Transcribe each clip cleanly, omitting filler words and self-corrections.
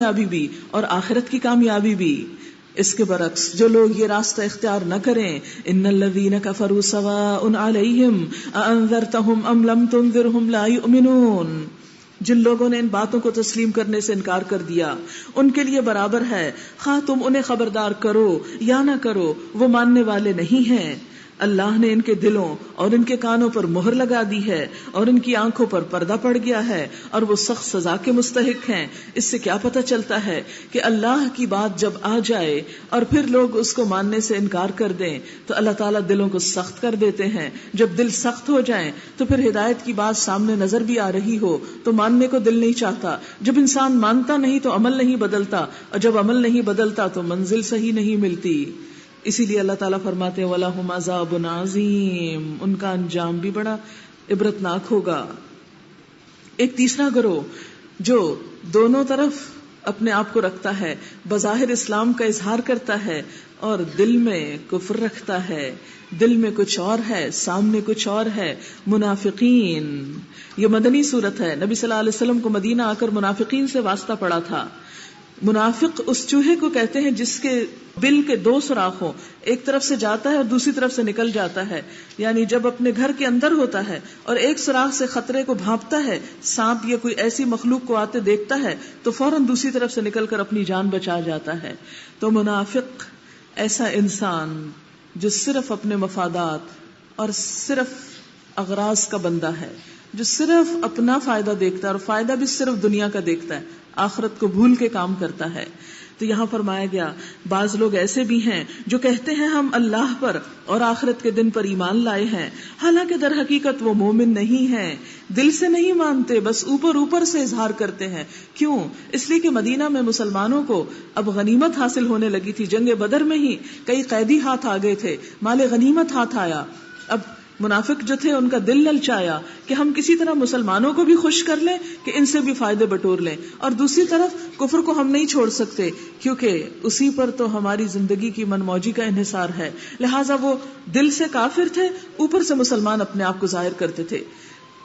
کامیابی بھی اور آخرت کی کامیابی بھی۔ اس کے برعکس جو لوگ یہ راستہ اختیار نہ کریں، ان الذین کفروا سواء علیہم اانذرتہم ام لم تنذرہم لا یؤمنون، جن لوگوں نے ان باتوں کو تسلیم کرنے سے انکار کر دیا ان کے لیے برابر ہے، خواہ تم انہیں خبردار کرو یا نہ کرو، وہ ماننے والے نہیں ہیں۔ اللہ نے ان کے دلوں اور ان کے کانوں پر مہر لگا دی ہے اور ان کی آنکھوں پر پردہ پڑ گیا ہے اور وہ سخت سزا کے مستحق ہیں۔ اس سے کیا پتہ چلتا ہے کہ اللہ کی بات جب آ جائے اور پھر لوگ اس کو ماننے سے انکار کر دیں تو اللہ تعالیٰ دلوں کو سخت کر دیتے ہیں۔ جب دل سخت ہو جائیں تو پھر ہدایت کی بات سامنے نظر بھی آ رہی ہو تو ماننے کو دل نہیں چاہتا۔ جب انسان مانتا نہیں تو عمل نہیں بدلتا، اور جب عمل نہیں بدلتا تو منزل صحیح نہیں ملتی۔ اسی لیے اللہ تعالیٰ فرماتے ہیں وَلَهُمْ عَذَابٌ عَظِيمٌ، ان کا انجام بھی بڑا عبرتناک ہوگا۔ ایک تیسرا گروہ جو دونوں طرف اپنے آپ کو رکھتا ہے، بظاہر اسلام کا اظہار کرتا ہے اور دل میں کفر رکھتا ہے، دل میں کچھ اور ہے سامنے کچھ اور ہے، منافقین۔ یہ مدنی صورت ہے، نبی صلی اللہ علیہ وسلم کو مدینہ آ کر منافقین سے واسطہ پڑا تھا۔ منافق اس چوہے کو کہتے ہیں جس کے بل کے دو سوراخ ہوں، ایک طرف سے جاتا ہے اور دوسری طرف سے نکل جاتا ہے، یعنی جب اپنے گھر کے اندر ہوتا ہے اور ایک سوراخ سے خطرے کو بھانپتا ہے، سانپ یا کوئی ایسی مخلوق کو آتے دیکھتا ہے تو فوراً دوسری طرف سے نکل کر اپنی جان بچا جاتا ہے۔ تو منافق ایسا انسان جو صرف اپنے مفادات اور صرف اغراض کا بندہ ہے، جو صرف اپنا فائدہ دیکھتا ہے اور فائدہ بھی صرف دنیا کا دیکھتا ہے، آخرت کو بھول کے کام کرتا ہے۔ تو یہاں فرمایا گیا بعض لوگ ایسے بھی ہیں جو کہتے ہیں ہم اللہ پر اور آخرت کے دن پر ایمان لائے ہیں، حالانکہ در حقیقت وہ مومن نہیں ہیں، دل سے نہیں مانتے، بس اوپر اوپر سے اظہار کرتے ہیں۔ کیوں؟ اس لیے کہ مدینہ میں مسلمانوں کو اب غنیمت حاصل ہونے لگی تھی، جنگ بدر میں ہی کئی قیدی ہاتھ آ گئے تھے، مال غنیمت ہاتھ آیا۔ اب منافق جو تھے ان کا دل للچایا کہ ہم کسی طرح مسلمانوں کو بھی خوش کر لیں کہ ان سے بھی فائدے بٹور لیں، اور دوسری طرف کفر کو ہم نہیں چھوڑ سکتے کیونکہ اسی پر تو ہماری زندگی کی من موجی کا انحصار ہے۔ لہٰذا وہ دل سے کافر تھے، اوپر سے مسلمان اپنے آپ کو ظاہر کرتے تھے۔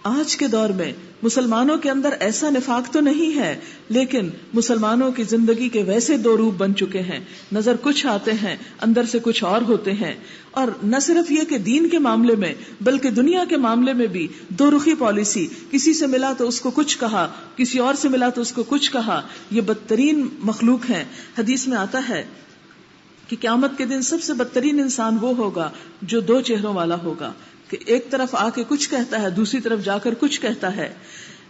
آج کے دور میں مسلمانوں کے اندر ایسا نفاق تو نہیں ہے، لیکن مسلمانوں کی زندگی کے ویسے دو روپ بن چکے ہیں، نظر کچھ آتے ہیں، اندر سے کچھ اور ہوتے ہیں۔ اور نہ صرف یہ کہ دین کے معاملے میں بلکہ دنیا کے معاملے میں بھی دو رخی پالیسی، کسی سے ملا تو اس کو کچھ کہا، کسی اور سے ملا تو اس کو کچھ کہا، یہ بدترین مخلوق ہیں۔ حدیث میں آتا ہے کہ قیامت کے دن سب سے بدترین انسان وہ ہوگا جو دو چہروں والا ہوگا، کہ ایک طرف آ کے کچھ کہتا ہے، دوسری طرف جا کر کچھ کہتا ہے۔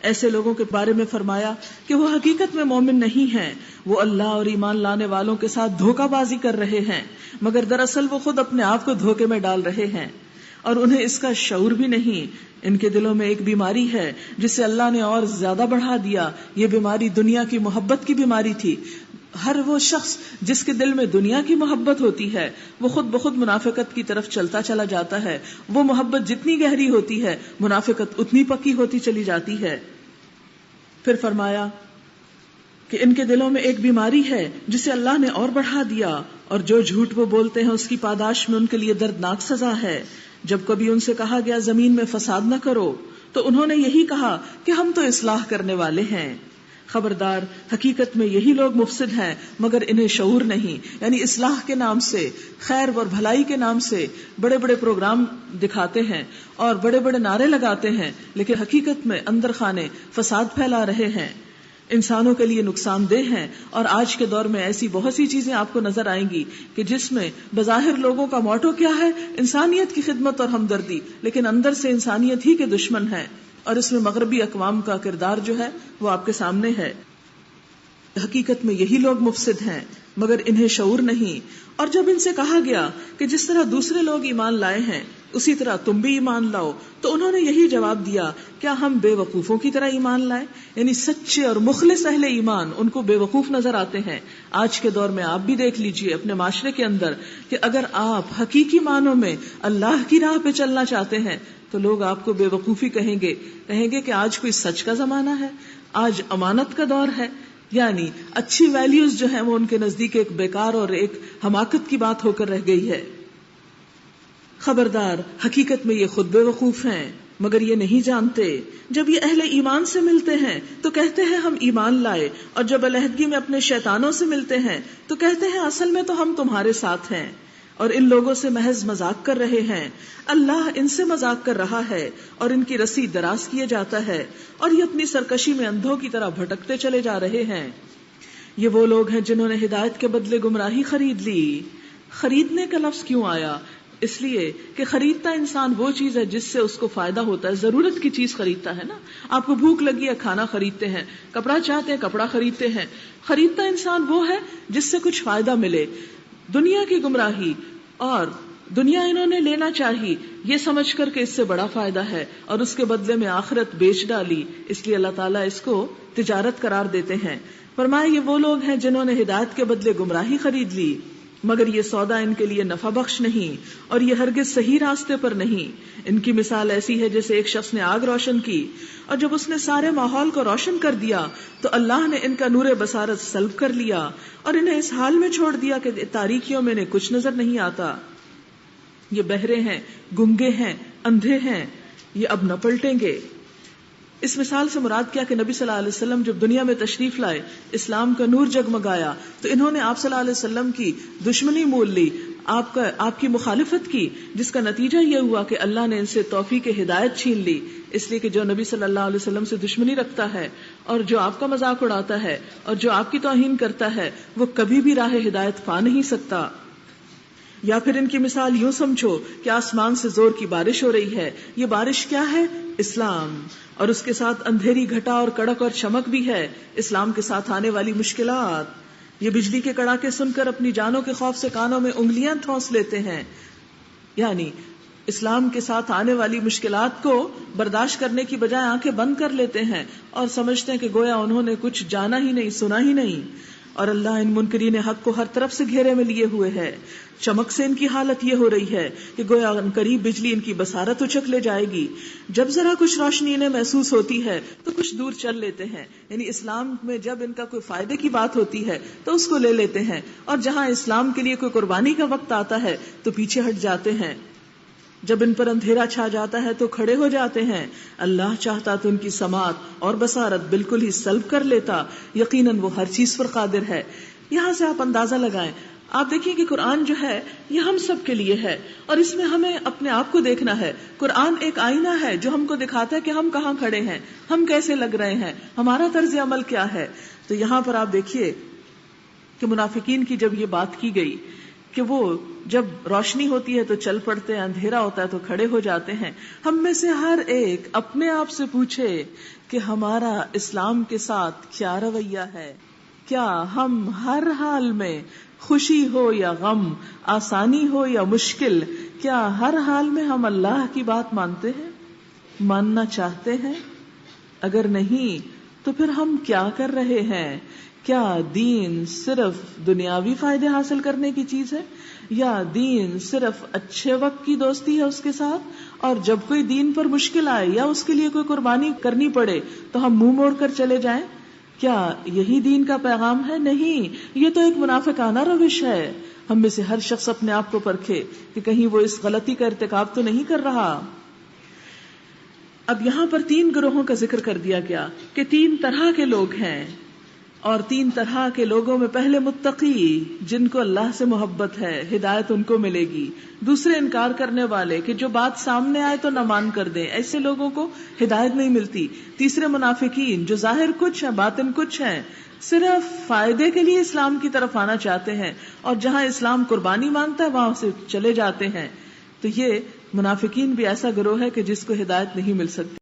ایسے لوگوں کے بارے میں فرمایا کہ وہ حقیقت میں مومن نہیں ہیں، وہ اللہ اور ایمان لانے والوں کے ساتھ دھوکہ بازی کر رہے ہیں، مگر دراصل وہ خود اپنے آپ کو دھوکے میں ڈال رہے ہیں اور انہیں اس کا شعور بھی نہیں۔ ان کے دلوں میں ایک بیماری ہے جسے اللہ نے اور زیادہ بڑھا دیا۔ یہ بیماری دنیا کی محبت کی بیماری تھی۔ ہر وہ شخص جس کے دل میں دنیا کی محبت ہوتی ہے وہ خود بخود منافقت کی طرف چلتا چلا جاتا ہے۔ وہ محبت جتنی گہری ہوتی ہے منافقت اتنی پکی ہوتی چلی جاتی ہے۔ پھر فرمایا کہ ان کے دلوں میں ایک بیماری ہے جسے اللہ نے اور بڑھا دیا، اور جو جھوٹ وہ بولتے ہیں اس کی پاداش میں ان کے لیے دردناک سزا ہے۔ جب کبھی ان سے کہا گیا زمین میں فساد نہ کرو تو انہوں نے یہی کہا کہ ہم تو اصلاح کرنے والے ہیں۔ خبردار، حقیقت میں یہی لوگ مفسد ہیں مگر انہیں شعور نہیں، یعنی اصلاح کے نام سے، خیر اور بھلائی کے نام سے بڑے بڑے پروگرام دکھاتے ہیں اور بڑے بڑے نعرے لگاتے ہیں، لیکن حقیقت میں اندر خانے فساد پھیلا رہے ہیں، انسانوں کے لیے نقصان دہ ہیں۔ اور آج کے دور میں ایسی بہت سی چیزیں آپ کو نظر آئیں گی کہ جس میں بظاہر لوگوں کا موٹو کیا ہے، انسانیت کی خدمت اور ہمدردی، لیکن اندر سے انسانیت ہی کے دشمن ہیں، اور اس میں مغربی اقوام کا کردار جو ہے وہ آپ کے سامنے ہے۔ حقیقت میں یہی لوگ مفسد ہیں مگر انہیں شعور نہیں۔ اور جب ان سے کہا گیا کہ جس طرح دوسرے لوگ ایمان لائے ہیں اسی طرح تم بھی ایمان لاؤ، تو انہوں نے یہی جواب دیا کیا ہم بے وقوفوں کی طرح ایمان لائیں؟ یعنی سچے اور مخلص اہل ایمان ان کو بے وقوف نظر آتے ہیں۔ آج کے دور میں آپ بھی دیکھ لیجئے اپنے معاشرے کے اندر کہ اگر آپ حقیقی معنوں میں اللہ کی راہ پہ چلنا چاہتے ہیں تو لوگ آپ کو بے وقوفی کہیں گے کہ آج کوئی سچ کا زمانہ ہے، آج امانت کا دور ہے، یعنی اچھی ویلیوز جو ہیں وہ ان کے نزدیک ایک بیکار اور ایک حماقت کی بات ہو کر رہ گئی ہے۔ خبردار، حقیقت میں یہ خود بے وقوف ہیں مگر یہ نہیں جانتے جب یہ اہل ایمان سے ملتے ہیں تو کہتے ہیں ہم ایمان لائے، اور جب علیحدگی میں اپنے شیطانوں سے ملتے ہیں تو کہتے ہیں اصل میں تو ہم تمہارے ساتھ ہیں اور ان لوگوں سے محض مذاق کر رہے ہیں۔ اللہ ان سے مذاق کر رہا ہے اور ان کی رسی دراز کیے جاتا ہے اور یہ اپنی سرکشی میں اندھوں کی طرح بھٹکتے چلے جا رہے ہیں۔ یہ وہ لوگ ہیں جنہوں نے ہدایت کے بدلے گمراہی خرید لی۔ خریدنے کا لفظ کیوں آیا؟ اس لیے کہ خریدتا انسان وہ چیز ہے جس سے اس کو فائدہ ہوتا ہے، ضرورت کی چیز خریدتا ہے نا۔ آپ کو بھوک لگی ہے، کھانا خریدتے ہیں، کپڑا چاہتے ہیں، کپڑا خریدتے ہیں۔ خریدتا انسان وہ ہے جس سے کچھ فائدہ ملے۔ دنیا کی گمراہی اور دنیا انہوں نے لینا چاہی یہ سمجھ کر کہ اس سے بڑا فائدہ ہے، اور اس کے بدلے میں آخرت بیچ ڈالی، اس لیے اللہ تعالیٰ اس کو تجارت قرار دیتے ہیں۔ فرمایا یہ وہ لوگ ہیں جنہوں نے ہدایت کے بدلے گمراہی خرید لی، مگر یہ سودا ان کے لیے نفع بخش نہیں اور یہ ہرگز صحیح راستے پر نہیں۔ ان کی مثال ایسی ہے جیسے ایک شخص نے آگ روشن کی، اور جب اس نے سارے ماحول کو روشن کر دیا تو اللہ نے ان کا نور بصارت سلب کر لیا اور انہیں اس حال میں چھوڑ دیا کہ تاریکیوں میں انہیں کچھ نظر نہیں آتا۔ یہ بہرے ہیں، گنگے ہیں، اندھے ہیں، یہ اب نہ پلٹیں گے۔ اس مثال سے مراد کیا کہ نبی صلی اللہ علیہ وسلم جب دنیا میں تشریف لائے، اسلام کا نور جگمگایا تو انہوں نے آپ صلی اللہ علیہ وسلم کی دشمنی مول لی، آپ کی مخالفت کی، جس کا نتیجہ یہ ہوا کہ اللہ نے ان سے توفیق ہدایت چھین لی، اس لیے کہ جو نبی صلی اللہ علیہ وسلم سے دشمنی رکھتا ہے اور جو آپ کا مذاق اڑاتا ہے اور جو آپ کی توہین کرتا ہے وہ کبھی بھی راہ ہدایت پا نہیں سکتا۔ یا پھر ان کی مثال یوں سمجھو کہ آسمان سے زور کی بارش ہو رہی ہے، یہ بارش کیا ہے؟ اسلام، اور اس کے ساتھ اندھیری گھٹا اور کڑک اور چمک بھی ہے، اسلام کے ساتھ آنے والی مشکلات۔ یہ بجلی کے کڑاکے سن کر اپنی جانوں کے خوف سے کانوں میں انگلیاں ٹھونس لیتے ہیں، یعنی اسلام کے ساتھ آنے والی مشکلات کو برداشت کرنے کی بجائے آنکھیں بند کر لیتے ہیں اور سمجھتے ہیں کہ گویا انہوں نے کچھ جانا ہی نہیں، سنا ہی نہیں۔ اور اللہ ان منکرین حق کو ہر طرف سے گھیرے میں لیے ہوئے ہے۔ چمک سے ان کی حالت یہ ہو رہی ہے کہ گویا قریب بجلی ان کی بصارت اچک لے جائے گی۔ جب ذرا کچھ روشنی انہیں محسوس ہوتی ہے تو کچھ دور چل لیتے ہیں، یعنی اسلام میں جب ان کا کوئی فائدے کی بات ہوتی ہے تو اس کو لے لیتے ہیں، اور جہاں اسلام کے لیے کوئی قربانی کا وقت آتا ہے تو پیچھے ہٹ جاتے ہیں۔ جب ان پر اندھیرا چھا جاتا ہے تو کھڑے ہو جاتے ہیں۔ اللہ چاہتا تو ان کی سماعت اور بصارت بالکل ہی سلب کر لیتا، یقیناً وہ ہر چیز پر قادر ہے۔ یہاں سے آپ اندازہ لگائیں، آپ دیکھیں کہ قرآن جو ہے یہ ہم سب کے لیے ہے، اور اس میں ہمیں اپنے آپ کو دیکھنا ہے۔ قرآن ایک آئینہ ہے جو ہم کو دکھاتا ہے کہ ہم کہاں کھڑے ہیں، ہم کیسے لگ رہے ہیں، ہمارا طرز عمل کیا ہے۔ تو یہاں پر آپ دیکھیے کہ منافقین کی جب یہ بات کی گئی کہ وہ جب روشنی ہوتی ہے تو چل پڑتے ہیں، اندھیرا ہوتا ہے تو کھڑے ہو جاتے ہیں، ہم میں سے ہر ایک اپنے آپ سے پوچھے کہ ہمارا اسلام کے ساتھ کیا رویہ ہے؟ کیا ہم ہر حال میں، خوشی ہو یا غم، آسانی ہو یا مشکل، کیا ہر حال میں ہم اللہ کی بات مانتے ہیں، ماننا چاہتے ہیں؟ اگر نہیں تو پھر ہم کیا کر رہے ہیں؟ کیا دین صرف دنیاوی فائدے حاصل کرنے کی چیز ہے، یا دین صرف اچھے وقت کی دوستی ہے اس کے ساتھ، اور جب کوئی دین پر مشکل آئے یا اس کے لیے کوئی قربانی کرنی پڑے تو ہم منہ موڑ کر چلے جائیں؟ کیا یہی دین کا پیغام ہے؟ نہیں، یہ تو ایک منافقانہ روش ہے۔ ہم میں سے ہر شخص اپنے آپ کو پرکھے کہ کہیں وہ اس غلطی کا ارتکاب تو نہیں کر رہا۔ اب یہاں پر 3 گروہوں کا ذکر کر دیا گیا کہ 3 طرح کے لوگ ہیں، اور 3 طرح کے لوگوں میں پہلے متقی جن کو اللہ سے محبت ہے، ہدایت ان کو ملے گی۔ دوسرے انکار کرنے والے کہ جو بات سامنے آئے تو نہ مان کر دیں، ایسے لوگوں کو ہدایت نہیں ملتی۔ تیسرے منافقین جو ظاہر کچھ ہیں باطن کچھ ہیں، صرف فائدے کے لیے اسلام کی طرف آنا چاہتے ہیں، اور جہاں اسلام قربانی مانگتا ہے وہاں سے چلے جاتے ہیں۔ تو یہ منافقین بھی ایسا گروہ ہے کہ جس کو ہدایت نہیں مل سکتی۔